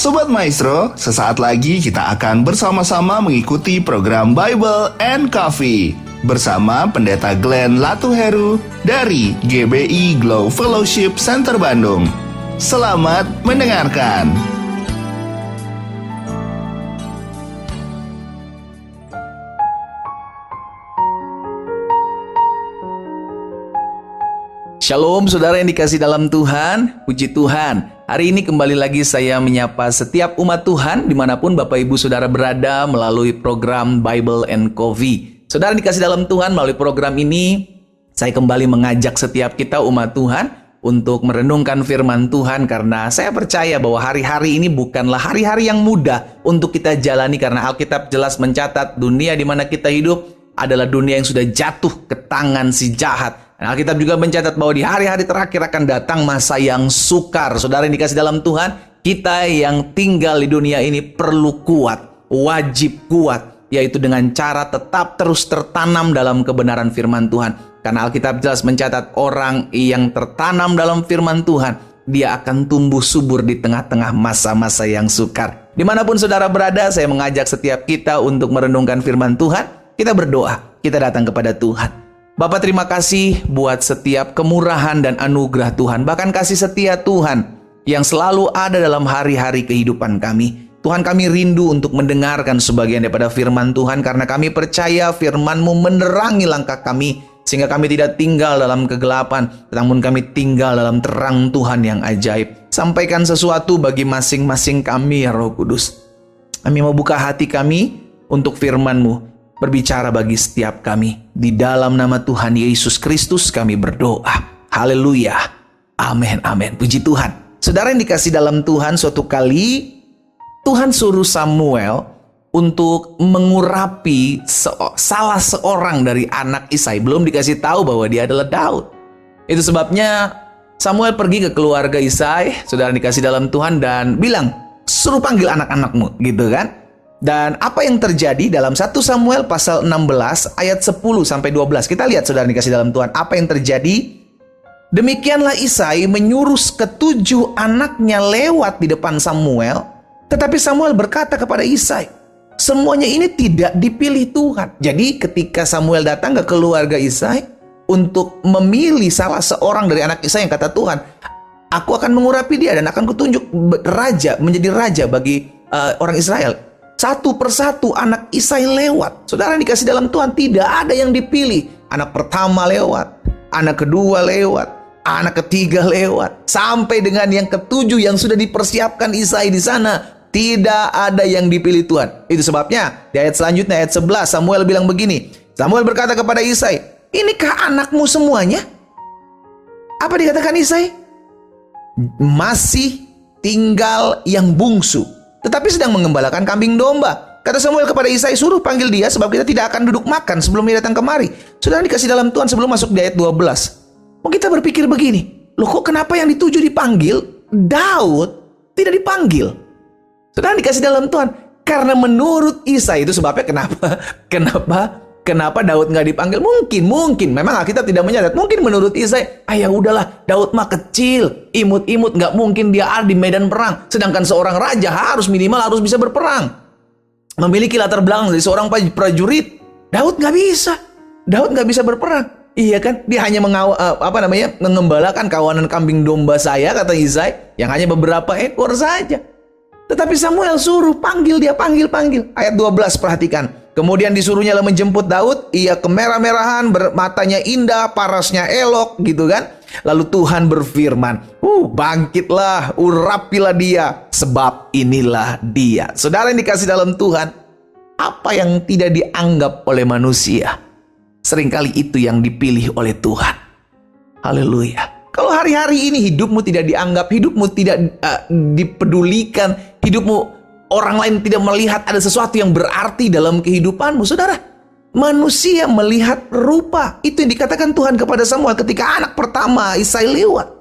Sobat Maestro, sesaat lagi kita akan bersama-sama mengikuti program Bible and Coffee bersama Pendeta Glenn Latuheru dari GBI Glow Fellowship Center Bandung. Selamat mendengarkan. Shalom saudara yang dikasih dalam Tuhan, puji Tuhan. Hari ini kembali lagi saya menyapa setiap umat Tuhan dimanapun Bapak Ibu Saudara berada melalui program Bible and Coffee. Saudara yang dikasih dalam Tuhan, melalui program ini saya kembali mengajak setiap kita umat Tuhan untuk merenungkan firman Tuhan, karena saya percaya bahwa hari-hari ini bukanlah hari-hari yang mudah untuk kita jalani, karena Alkitab jelas mencatat dunia di mana kita hidup adalah dunia yang sudah jatuh ke tangan si jahat. Dan Alkitab juga mencatat bahwa di hari-hari terakhir akan datang masa yang sukar. Saudara yang dikasih dalam Tuhan, kita yang tinggal di dunia ini perlu kuat, wajib kuat, yaitu dengan cara tetap terus tertanam dalam kebenaran firman Tuhan. Karena Alkitab jelas mencatat orang yang tertanam dalam firman Tuhan, dia akan tumbuh subur di tengah-tengah masa-masa yang sukar. Dimanapun saudara berada, saya mengajak setiap kita untuk merenungkan firman Tuhan. Kita berdoa, kita datang kepada Tuhan. Bapa, terima kasih buat setiap kemurahan dan anugerah Tuhan, bahkan kasih setia Tuhan yang selalu ada dalam hari-hari kehidupan kami. Tuhan, kami rindu untuk mendengarkan sebagian daripada firman Tuhan, karena kami percaya firman-Mu menerangi langkah kami, sehingga kami tidak tinggal dalam kegelapan, namun kami tinggal dalam terang Tuhan yang ajaib. Sampaikan sesuatu bagi masing-masing kami, ya Roh Kudus. Kami mau buka hati kami untuk firman-Mu. Berbicara bagi setiap kami. Di dalam nama Tuhan Yesus Kristus kami berdoa. Haleluya. Amin, amin. Puji Tuhan. Saudara yang dikasih dalam Tuhan, suatu kali Tuhan suruh Samuel untuk mengurapi salah seorang dari anak Isai. Belum dikasih tahu bahwa dia adalah Daud. Itu sebabnya Samuel pergi ke keluarga Isai, saudara yang dikasih dalam Tuhan, dan bilang, suruh panggil anak-anakmu, gitu kan. Dan apa yang terjadi dalam 1 Samuel pasal 16 ayat 10 sampai 12. Kita lihat saudara dikasih dalam Tuhan, apa yang terjadi. Demikianlah Isai menyuruh ketujuh anaknya lewat di depan Samuel. Tetapi Samuel berkata kepada Isai, semuanya ini tidak dipilih Tuhan. Jadi ketika Samuel datang ke keluarga Isai untuk memilih salah seorang dari anak Isai, yang kata Tuhan, aku akan mengurapi dia dan akan kutunjuk raja, menjadi raja bagi orang Israel. Satu persatu anak Isai lewat. Saudara yang dikasih dalam Tuhan, tidak ada yang dipilih. Anak pertama lewat, anak kedua lewat, anak ketiga lewat, sampai dengan yang ketujuh yang sudah dipersiapkan Isai di sana. Tidak ada yang dipilih Tuhan. Itu sebabnya di ayat selanjutnya, ayat 11, Samuel bilang begini. Samuel berkata kepada Isai, inikah anakmu semuanya? Apa dikatakan Isai? Masih tinggal yang bungsu, tetapi sedang mengembalakan kambing domba. Kata Samuel kepada Isai, suruh panggil dia, sebab kita tidak akan duduk makan sebelum dia datang kemari. Saudara dikasih dalam Tuhan, sebelum masuk di ayat 12. Kita berpikir begini, loh kok kenapa yang dituju dipanggil, Daud tidak dipanggil? Saudara dikasih dalam Tuhan, karena menurut Isai, itu sebabnya kenapa Daud nggak dipanggil? Mungkin memang Alkitab tidak mencatat. Mungkin menurut Isai, ya udahlah, Daud mah kecil, imut-imut, nggak mungkin dia ada di medan perang. Sedangkan seorang raja minimal harus bisa berperang, memiliki latar belakang dari seorang prajurit. Daud nggak bisa berperang. Iya kan? Dia hanya mengembalakan kawanan kambing domba saya, kata Isai, yang hanya beberapa ekor saja. Tetapi Samuel suruh panggil dia, panggil. Ayat 12, perhatikan. Kemudian disuruhnya menjemput Daud. Ia kemerah-merahan, matanya indah, parasnya elok, gitu kan. Lalu Tuhan berfirman, bangkitlah, urapilah dia, sebab inilah dia. Saudara yang dikasih dalam Tuhan, apa yang tidak dianggap oleh manusia, seringkali itu yang dipilih oleh Tuhan. Haleluya. Kalau hari-hari ini hidupmu tidak dianggap, hidupmu tidak dipedulikan, hidupmu orang lain tidak melihat ada sesuatu yang berarti dalam kehidupanmu, saudara, manusia melihat rupa. Itu yang dikatakan Tuhan kepada Samuel ketika anak pertama Isai lewat.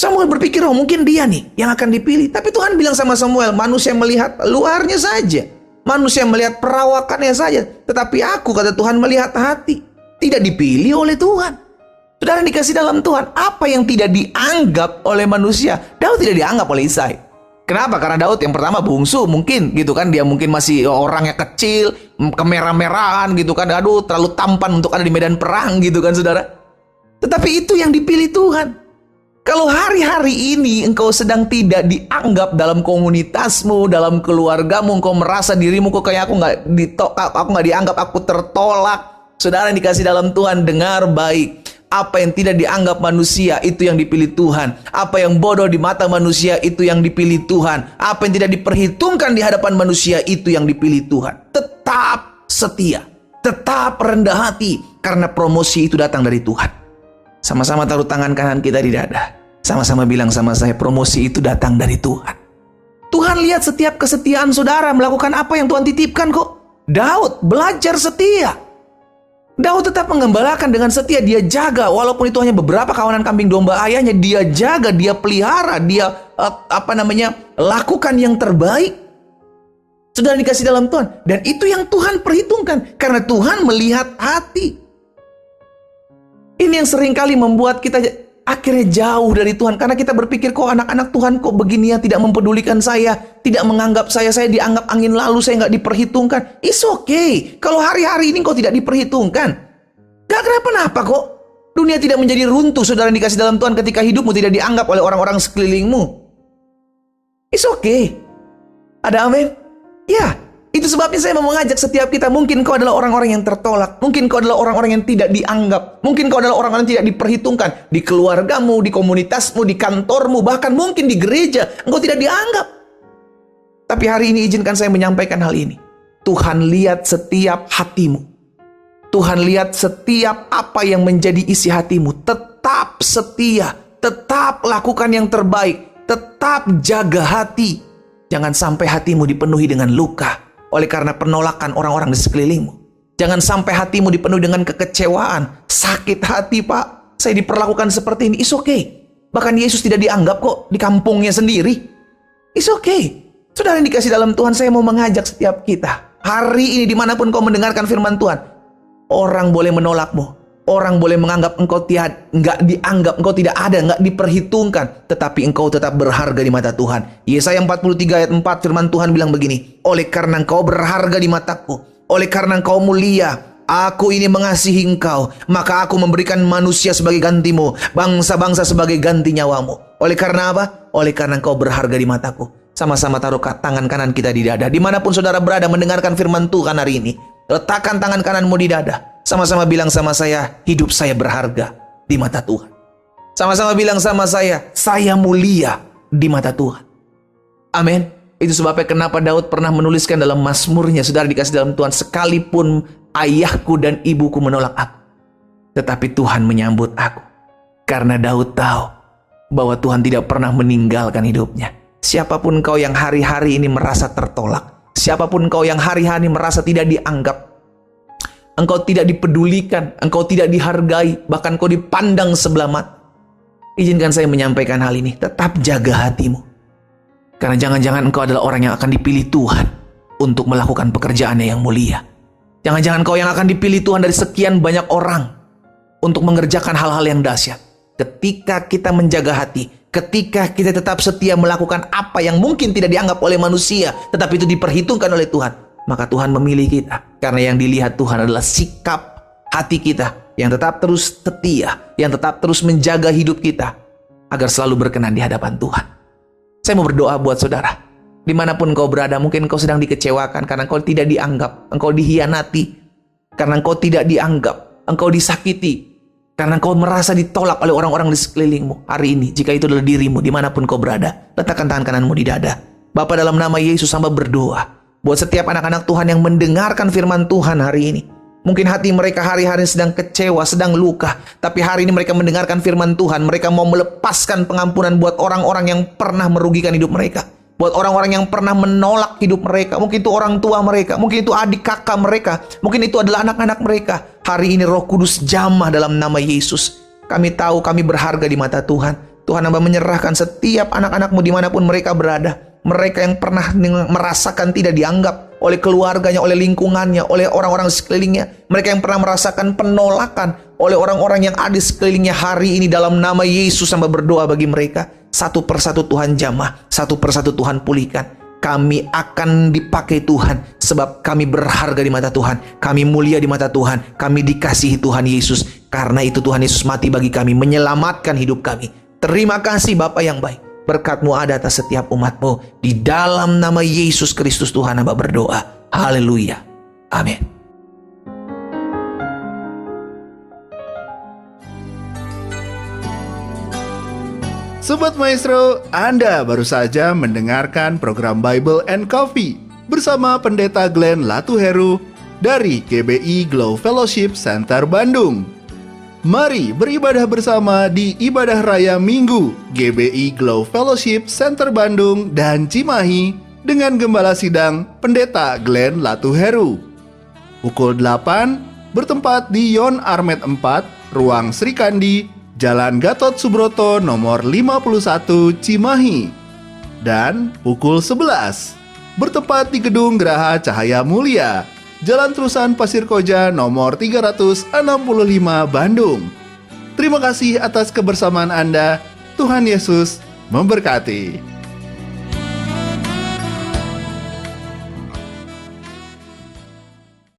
Samuel berpikir, mungkin dia nih yang akan dipilih. Tapi Tuhan bilang sama Samuel, manusia melihat luarnya saja, manusia melihat perawakannya saja, tetapi aku, kata Tuhan, melihat hati. Tidak dipilih oleh Tuhan. Saudara dikasih dalam Tuhan, apa yang tidak dianggap oleh manusia, Daud tidak dianggap oleh Isai. Kenapa? Karena Daud yang pertama bungsu mungkin gitu kan. Dia mungkin masih orangnya kecil, kemerah-merahan gitu kan. Aduh, terlalu tampan untuk ada di medan perang gitu kan, saudara. Tetapi itu yang dipilih Tuhan. Kalau hari-hari ini engkau sedang tidak dianggap dalam komunitasmu, dalam keluargamu, engkau merasa dirimu kok kayak aku nggak dianggap, aku tertolak. Saudara yang dikasih dalam Tuhan, dengar baik. Apa yang tidak dianggap manusia, itu yang dipilih Tuhan. Apa yang bodoh di mata manusia, itu yang dipilih Tuhan. Apa yang tidak diperhitungkan di hadapan manusia, itu yang dipilih Tuhan. Tetap setia, tetap rendah hati, karena promosi itu datang dari Tuhan. Sama-sama taruh tangan kanan kita di dada. Sama-sama bilang sama saya, promosi itu datang dari Tuhan. Tuhan lihat setiap kesetiaan saudara melakukan apa yang Tuhan titipkan kok. Daud belajar setia. Daud tetap mengembalakan dengan setia. Dia jaga, walaupun itu hanya beberapa kawanan kambing domba ayahnya. Dia jaga, dia pelihara, dia lakukan yang terbaik. Saudara dikasih dalam Tuhan. Dan itu yang Tuhan perhitungkan. Karena Tuhan melihat hati. Ini yang seringkali membuat kita akhirnya jauh dari Tuhan. Karena kita berpikir, kok anak-anak Tuhan kok begini ya, tidak mempedulikan saya, tidak menganggap saya dianggap angin lalu, saya nggak diperhitungkan. It's okay. Kalau hari-hari ini kau tidak diperhitungkan, gak kenapa-napa kok. Dunia tidak menjadi runtuh, saudara yang dikasih dalam Tuhan, ketika hidupmu tidak dianggap oleh orang-orang sekelilingmu. It's okay. Ada amin? Ya. Itu sebabnya saya mau mengajak setiap kita. Mungkin kau adalah orang-orang yang tertolak. Mungkin kau adalah orang-orang yang tidak dianggap. Mungkin kau adalah orang-orang yang tidak diperhitungkan. Di keluargamu, di komunitasmu, di kantormu, bahkan mungkin di gereja. Engkau tidak dianggap. Tapi hari ini izinkan saya menyampaikan hal ini. Tuhan lihat setiap hatimu. Tuhan lihat setiap apa yang menjadi isi hatimu. Tetap setia. Tetap lakukan yang terbaik. Tetap jaga hati. Jangan sampai hatimu dipenuhi dengan luka oleh karena penolakan orang-orang di sekelilingmu. Jangan sampai hatimu dipenuhi dengan kekecewaan. Sakit hati, Pak. Saya diperlakukan seperti ini. It's okay. Bahkan Yesus tidak dianggap kok di kampungnya sendiri. It's okay. Saudara yang dikasih dalam Tuhan, saya mau mengajak setiap kita. Hari ini dimanapun kau mendengarkan firman Tuhan. Orang boleh menolakmu. Orang boleh menganggap engkau nggak dianggap, engkau tidak ada, nggak diperhitungkan. Tetapi engkau tetap berharga di mata Tuhan. Yesaya 43 ayat 4 firman Tuhan bilang begini. Oleh karena engkau berharga di mataku, oleh karena engkau mulia, aku ini mengasihi engkau, maka aku memberikan manusia sebagai gantimu, bangsa-bangsa sebagai ganti nyawamu. Oleh karena apa? Oleh karena engkau berharga di mataku. Sama-sama taruh tangan kanan kita di dada. Dimanapun saudara berada mendengarkan firman Tuhan hari ini, letakkan tangan kananmu di dada. Sama-sama bilang sama saya, hidup saya berharga di mata Tuhan. Sama-sama bilang sama saya mulia di mata Tuhan. Amin. Itu sebabnya kenapa Daud pernah menuliskan dalam Mazmurnya, saudara dikasih dalam Tuhan, sekalipun ayahku dan ibuku menolak aku, tetapi Tuhan menyambut aku. Karena Daud tahu bahwa Tuhan tidak pernah meninggalkan hidupnya. Siapapun kau yang hari-hari ini merasa tertolak, siapapun kau yang hari-hari merasa tidak dianggap, engkau tidak dipedulikan, engkau tidak dihargai, bahkan kau dipandang sebelah mata, izinkan saya menyampaikan hal ini. Tetap jaga hatimu. Karena jangan-jangan engkau adalah orang yang akan dipilih Tuhan untuk melakukan pekerjaannya yang mulia. Jangan-jangan kau yang akan dipilih Tuhan dari sekian banyak orang untuk mengerjakan hal-hal yang dahsyat. Ketika kita menjaga hati, ketika kita tetap setia melakukan apa yang mungkin tidak dianggap oleh manusia, tetapi itu diperhitungkan oleh Tuhan, maka Tuhan memilih kita. Karena yang dilihat Tuhan adalah sikap hati kita yang tetap terus setia, yang tetap terus menjaga hidup kita agar selalu berkenan di hadapan Tuhan. Saya mau berdoa buat saudara. Dimanapun kau berada, mungkin kau sedang dikecewakan karena kau tidak dianggap, engkau dihianati, karena engkau tidak dianggap, engkau disakiti, karena engkau merasa ditolak oleh orang-orang di sekelilingmu. Hari ini, jika itu adalah dirimu, dimanapun kau berada, letakkan tangan kananmu di dada. Bapa, dalam nama Yesus hamba berdoa buat setiap anak-anak Tuhan yang mendengarkan firman Tuhan hari ini. Mungkin hati mereka hari-hari sedang kecewa, sedang luka. Tapi hari ini mereka mendengarkan firman Tuhan. Mereka mau melepaskan pengampunan buat orang-orang yang pernah merugikan hidup mereka. Buat orang-orang yang pernah menolak hidup mereka. Mungkin itu orang tua mereka. Mungkin itu adik kakak mereka. Mungkin itu adalah anak-anak mereka. Hari ini Roh Kudus jamah dalam nama Yesus. Kami tahu kami berharga di mata Tuhan. Tuhan hamba menyerahkan setiap anak-anakmu dimanapun mereka berada. Mereka yang pernah merasakan tidak dianggap. oleh keluarganya, oleh lingkungannya, oleh orang-orang sekelilingnya. Mereka yang pernah merasakan penolakan oleh orang-orang yang ada di sekelilingnya, hari ini dalam nama Yesus hamba berdoa bagi mereka. Satu persatu Tuhan jamah, satu persatu Tuhan pulihkan. Kami akan dipakai Tuhan sebab kami berharga di mata Tuhan. Kami mulia di mata Tuhan. Kami dikasihi Tuhan Yesus. Karena itu Tuhan Yesus mati bagi kami, menyelamatkan hidup kami. Terima kasih Bapa yang baik. Berkat-Mu ada atas setiap umat-Mu. Di dalam nama Yesus Kristus Tuhan hamba berdoa. Haleluya. Amin. Sobat Maestro, Anda baru saja mendengarkan program Bible and Coffee bersama Pendeta Glenn Latuheru dari GBI Glow Fellowship Center Bandung. Mari beribadah bersama di Ibadah Raya Minggu GBI Glow Fellowship Center Bandung dan Cimahi dengan Gembala Sidang Pendeta Glenn Latuheru. Pukul 8 bertempat di Yon Armet 4, Ruang Sri Kandi, Jalan Gatot Subroto nomor 51 Cimahi. Dan pukul 11 bertempat di Gedung Geraha Cahaya Mulia, Jalan Terusan Pasir Koja nomor 365 Bandung. Terima kasih atas kebersamaan Anda. Tuhan Yesus memberkati.